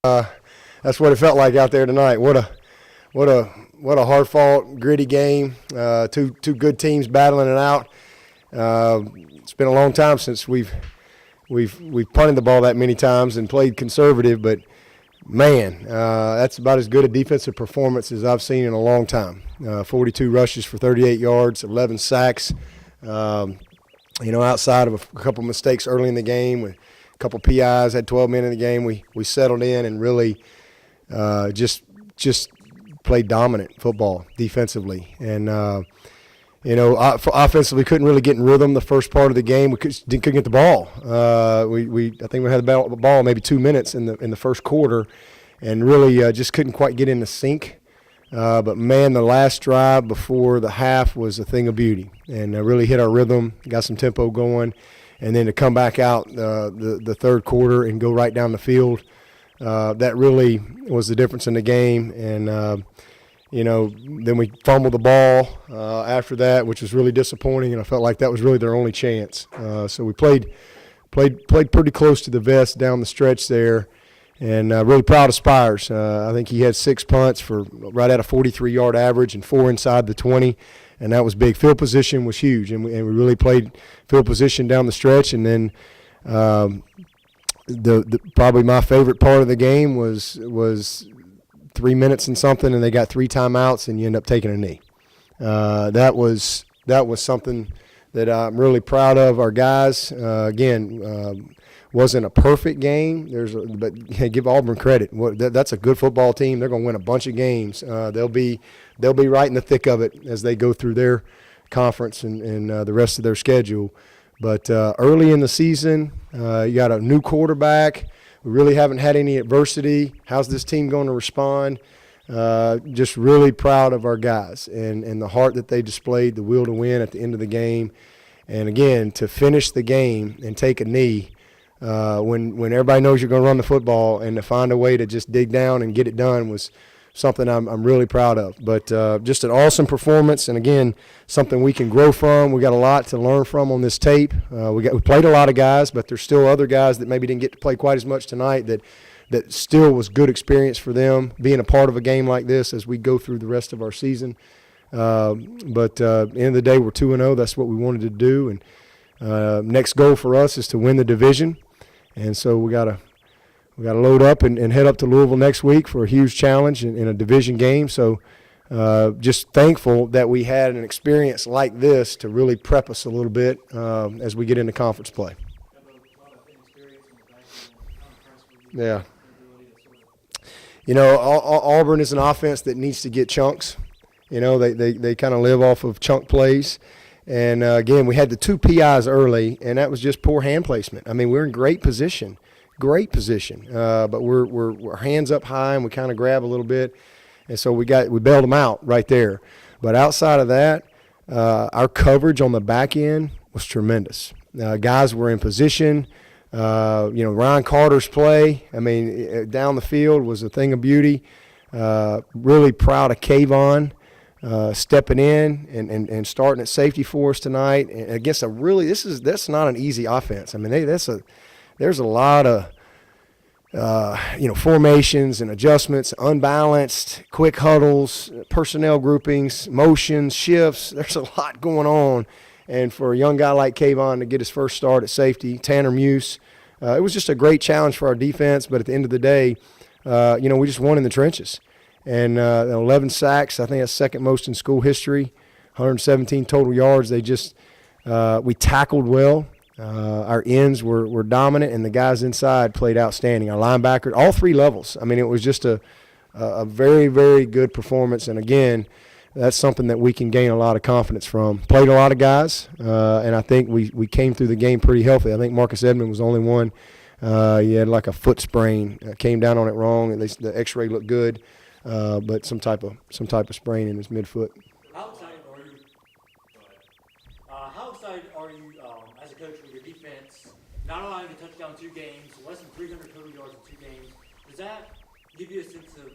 That's what it felt like out there tonight. What a hard-fought, gritty game. Two good teams battling it out. It's been a long time since we've punted the ball that many times and played conservative, but man, that's about as good a defensive performance as I've seen in a long time. 42 rushes for 38 yards, 11 sacks. Outside of a couple mistakes early in the game, with a couple PIs, had 12 men in the game, we settled in and really just played dominant football defensively. And, offensively couldn't really get in rhythm the first part of the game. We couldn't get the ball. I think we had the ball maybe 2 minutes in the first quarter, and really just couldn't quite get in the sync. But, man, the last drive before the half was a thing of beauty, and really hit our rhythm, got some tempo going, and then to come back out the third quarter and go right down the field, that really was the difference in the game. And, then we fumbled the ball after that, which was really disappointing, and I felt like that was really their only chance. So we played pretty close to the vest down the stretch there. And really proud of Spires. I think he had 6 punts for right at a 43-yard average and 4 inside the 20, and that was big. Field position was huge, and we really played field position down the stretch. And then probably my favorite part of the game was 3 minutes and something, and they got 3 timeouts, and you end up taking a knee. That was something that I'm really proud of our guys. Wasn't a perfect game. But give Auburn credit. That's a good football team. They're going to win a bunch of games. They'll be right in the thick of it as they go through their conference and the rest of their schedule. But early in the season, you got a new quarterback. We really haven't had any adversity. How's this team going to respond? Just really proud of our guys and the heart that they displayed, the will to win at the end of the game. And, again, to finish the game and take a knee, when everybody knows you're going to run the football, and to find a way to just dig down and get it done was something I'm really proud of. But just an awesome performance, and, again, something we can grow from. We got a lot to learn from on this tape. We played a lot of guys, but there's still other guys that maybe didn't get to play quite as much tonight that still was good experience for them being a part of a game like this as we go through the rest of our season. But at the end of the day, we're 2-0. That's what we wanted to do. And next goal for us is to win the division. And so we gotta load up and head up to Louisville next week for a huge challenge in a division game. So just thankful that we had an experience like this to really prep us a little bit as we get into conference play. Yeah. Auburn is an offense that needs to get chunks. They kind of live off of chunk plays. And, again, we had the 2 PIs early, and that was just poor hand placement. I mean, we're in great position, but we're hands up high, and we kind of grab a little bit. And so we bailed them out right there. But outside of that, our coverage on the back end was tremendous. Guys were in position. Ryan Carter's play, down the field was a thing of beauty. Really proud of Kayvon. Stepping in and starting at safety for us tonight, and against that's not an easy offense. There's a lot of formations and adjustments, unbalanced, quick huddles, personnel groupings, motions, shifts. There's a lot going on, and for a young guy like Kayvon to get his first start at safety, Tanner Muse, it was just a great challenge for our defense. But at the end of the day, we just won in the trenches. And 11 sacks, I think that's second most in school history, 117 total yards. We tackled well. Our ends were dominant, and the guys inside played outstanding. Our linebackers, all 3 levels. It was just a very, very good performance. And, again, that's something that we can gain a lot of confidence from. Played a lot of guys, and I think we came through the game pretty healthy. I think Marcus Edmond was the only one. He had like a foot sprain, came down on it wrong. At least the X-ray looked good. But some type of sprain in his midfoot. How excited are you as a coach with your defense, not allowing a touchdown in 2 games, less than 300 total yards in 2 games? Does that give you a sense of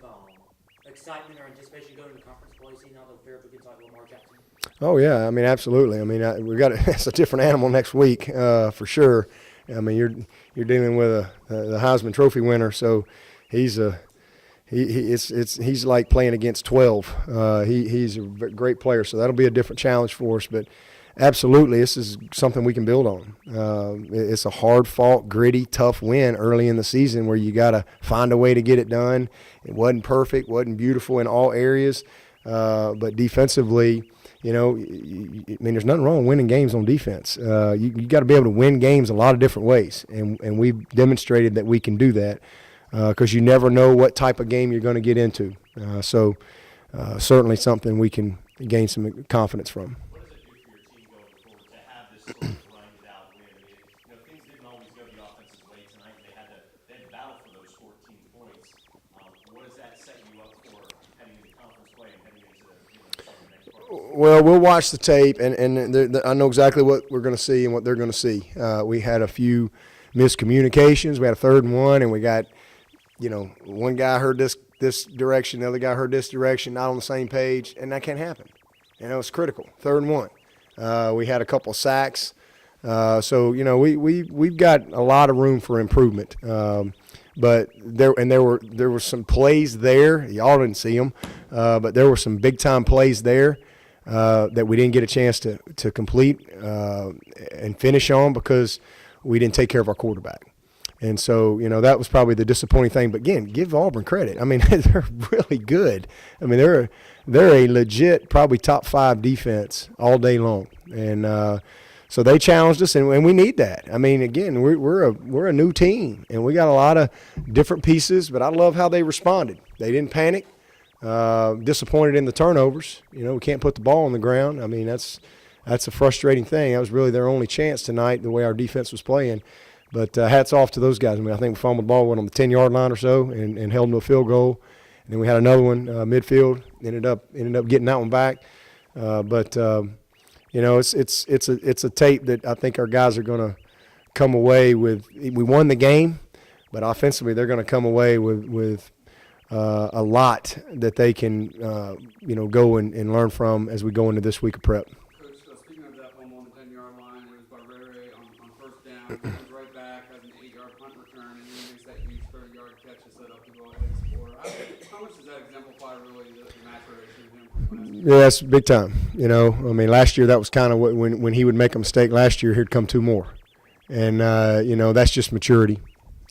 excitement or anticipation going to conference play, seeing how they'll fare up against Lamar Jackson? Oh yeah, absolutely. We got it's a different animal next week for sure. You're dealing with the Heisman Trophy winner, so he's like playing against 12. He's a great player, so that'll be a different challenge for us. But absolutely, this is something we can build on. It's a hard-fought, gritty, tough win early in the season where you got to find a way to get it done. It wasn't perfect, wasn't beautiful in all areas, but defensively, I mean, there's nothing wrong with winning games on defense. You got to be able to win games a lot of different ways, and we've demonstrated that we can do that because you never know what type of game you're going to get into. So certainly something we can gain some confidence from. What does it do for your team going forward to have this sort of grinded out win? I mean, things didn't always go the offense's way tonight. They had to battle for those 14 points. What does that set you up for heading into conference play and heading into the next part? Well, we'll watch the tape, and I know exactly what we're going to see and what they're going to see. We had a few miscommunications. We had a 3rd and 1, and we got, one guy heard this direction, the other guy heard this direction, not on the same page, and that can't happen. It's critical. 3rd and 1. We had a couple of sacks. So, we've got a lot of room for improvement. But there were some plays there. Y'all didn't see them, but there were some big-time plays there that we didn't get a chance to complete and finish on because we didn't take care of our quarterback. And so, that was probably the disappointing thing. But again, give Auburn credit. I mean, they're really good. I mean, they're a legit, probably top 5 defense all day long. And so they challenged us, and we need that. I mean, again, we're a new team, and we got a lot of different pieces. But I love how they responded. They didn't panic. Disappointed in the turnovers. We can't put the ball on the ground. I mean, that's a frustrating thing. That was really their only chance tonight, the way our defense was playing. But hats off to those guys. I mean, I think we fumbled the ball, went on the 10-yard line or so, and held them to a field goal. And then we had another one midfield. Ended up getting that one back. But it's a tape that I think our guys are going to come away with. We won the game, but offensively they're going to come away with a lot that they can go and learn from as we go into this week of prep. Coach, speaking of that fumble on the 10-yard line, it was Barrere on 1st down. He comes right back, has an 8-yard punt return, and he makes that huge 30-yard catch to set up the goal and score. How much does that exemplify really the maturation of him? Yeah, that's big time. I mean, last year that was kind of when he would make a mistake. Last year he'd come 2 more, and that's just maturity.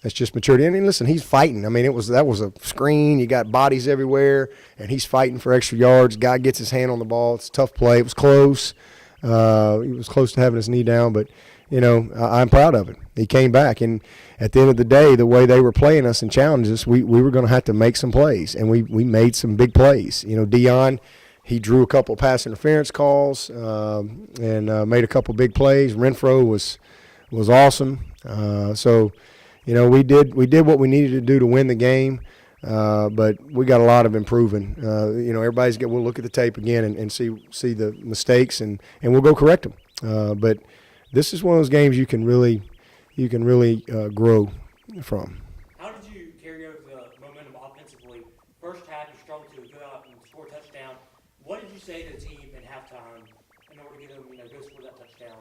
That's just maturity. And listen, he's fighting. I mean, that was a screen. You got bodies everywhere, and he's fighting for extra yards. Guy gets his hand on the ball. It's a tough play. It was close. He was close to having his knee down, but I'm proud of it. He came back, and at the end of the day, the way they were playing us and challenging us, we were going to have to make some plays, and we made some big plays. Dion, he drew a couple of pass interference calls and made a couple big plays. Renfro was awesome. So. We did what we needed to do to win the game, but we got a lot of improving. We'll look at the tape again and see the mistakes, and we'll go correct them. But this is one of those games you can really grow from. How did you carry over the momentum offensively? First half, you struggled to go out and score a touchdown. What did you say to the team in halftime in order to get them, go score that touchdown?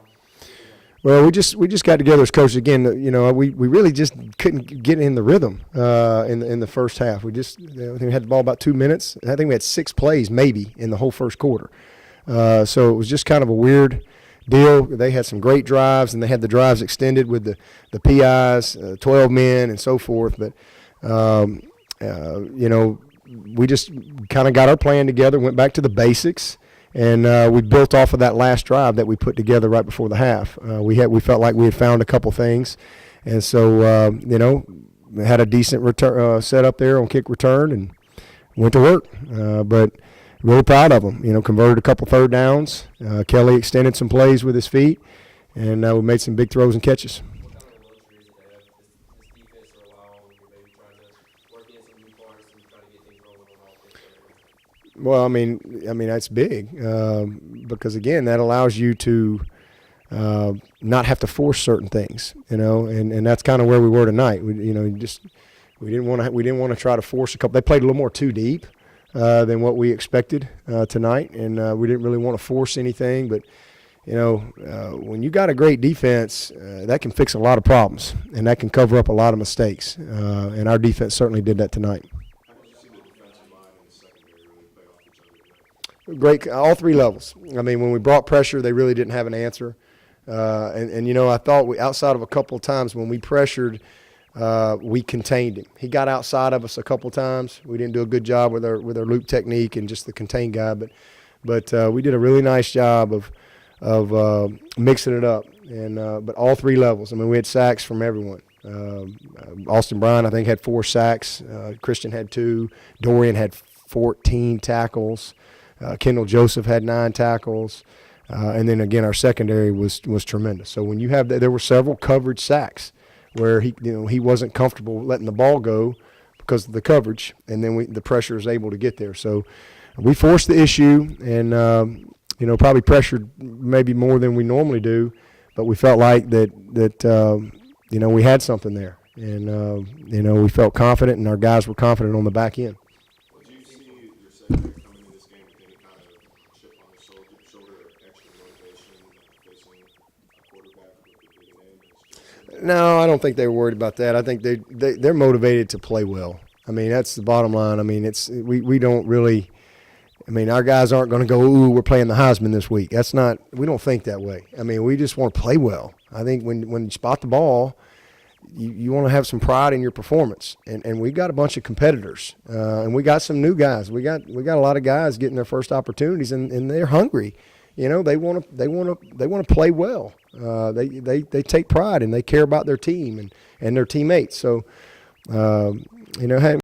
Well, we just got together as coaches again. We really just couldn't get in the rhythm in the first half. We had the ball about 2 minutes. I think we had 6 plays maybe in the whole first quarter. So it was just kind of a weird deal. They had some great drives, and they had the drives extended with the PIs, 12 men, and so forth. But we just kind of got our plan together, went back to the basics. And we built off of that last drive that we put together right before the half. We felt like we had found a couple things, and so had a decent return set up there on kick return and went to work. But really proud of them. Converted a couple 3rd downs. Kelly extended some plays with his feet, and we made some big throws and catches. What kind of luxury is it to have this defense for a while when you're maybe trying to work in some new parts and try to get things rolling on offense? Well, I mean that's big because again that allows you to not have to force certain things, and that's kind of where we were tonight. We didn't want to try to force a couple. They played a little more too deep than what we expected tonight, and we didn't really want to force anything. But when you got a great defense, that can fix a lot of problems, and that can cover up a lot of mistakes. And our defense certainly did that tonight. How did you see the defensive line and the secondary really play off each other tonight? Great, all three levels. I mean, when we brought pressure, they really didn't have an answer. I thought outside of a couple of times when we pressured, we contained him. He got outside of us a couple of times. We didn't do a good job with our loop technique and just the contain guy, but we did a really nice job of mixing it up. But all three levels. I mean, we had sacks from everyone. Austin Bryan, I think, had 4 sacks. Christian had 2. Dorian had 14 tackles. Kendall Joseph had 9 tackles. And then again, our secondary was tremendous. So when you have that, there were several coverage sacks where he wasn't comfortable letting the ball go because of the coverage, and then the pressure is able to get there. So we forced the issue and probably pressured maybe more than we normally do, but we felt like that we had something there, and we felt confident, and our guys were confident on the back end. Well, do you see your secondary coming into this game with any kind of chip on the shoulder or extra motivation facing a quarterback with a big name? No, I don't think they were worried about that. I think they're motivated to play well. I mean, that's the bottom line. I mean, we don't really. I mean, our guys aren't going to go, ooh, we're playing the Heisman this week. That's not – we don't think that way. I mean, we just want to play well. I think when you spot the ball, you want to have some pride in your performance. And we got a bunch of competitors, and we got some new guys. We got a lot of guys getting their first opportunities, and they're hungry. They want to play well. They take pride, and they care about their team and their teammates. So, hey,